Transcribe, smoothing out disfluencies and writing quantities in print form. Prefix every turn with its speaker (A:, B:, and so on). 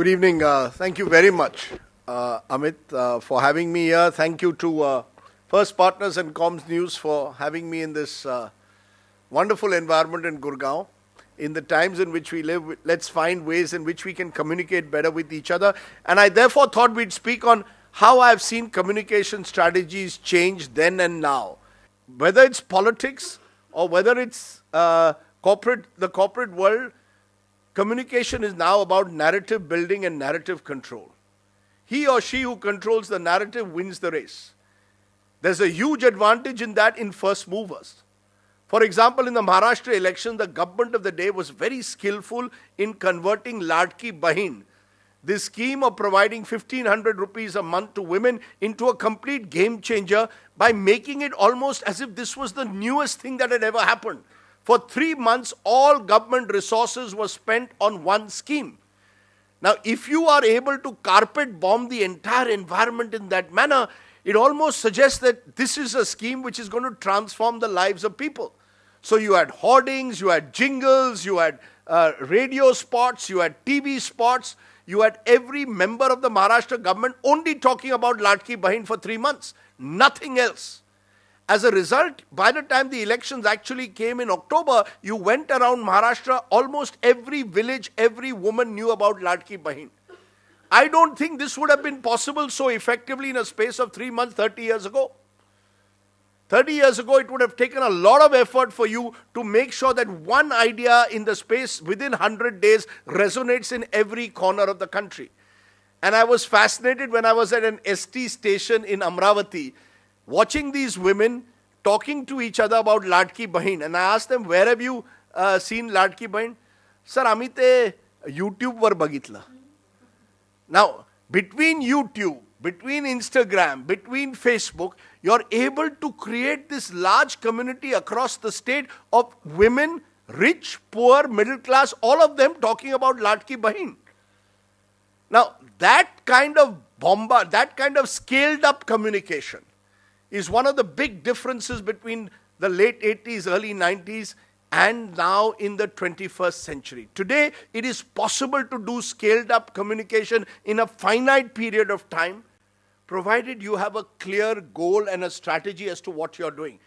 A: Good evening. Thank you very much, Amit, for having me here. Thank you to First Partners and Comms News for having me in this wonderful environment in Gurugram. In the times in which we live, let's find ways in which we can communicate better with each other. And I therefore thought we'd speak on how I've seen communication strategies change then and now. Whether it's politics or whether it's the corporate world, communication is now about narrative building and narrative control. He or she who controls the narrative wins the race. There's a huge advantage in that in first movers. For example, in the Maharashtra election, the government of the day was very skillful in converting Ladki Bahin, this scheme of providing 1,500 rupees a month to women, into a complete game changer by making it almost as if this was the newest thing that had ever happened. For 3 months, all government resources were spent on one scheme. Now, if you are able to carpet bomb the entire environment in that manner, it almost suggests that this is a scheme which is going to transform the lives of people. So you had hoardings, you had jingles, you had radio spots, you had TV spots, you had every member of the Maharashtra government only talking about Ladki Bahin for 3 months, nothing else. As a result, by the time the elections actually came in October, you went around Maharashtra, almost every village, every woman knew about Ladki Bahin. I don't think this would have been possible so effectively in a space of 3 months 30 years ago. 30 years ago, it would have taken a lot of effort for you to make sure that one idea in the space within 100 days resonates in every corner of the country. And I was fascinated when I was at an ST station in Amravati, watching these women talking to each other about Ladki Bahin. And I asked them, where have you seen Ladki Bahin? Sir, आम्ही ते YouTube वर बघितलं. Now, between YouTube, between Instagram, between Facebook, you're able to create this large community across the state of women, rich, poor, middle class, all of them talking about Ladki Bahin. Now, that kind of scaled up communication is one of the big differences between the late 80s, early 90s, and now in the 21st century. Today, it is possible to do scaled up communication in a finite period of time, provided you have a clear goal and a strategy as to what you're doing.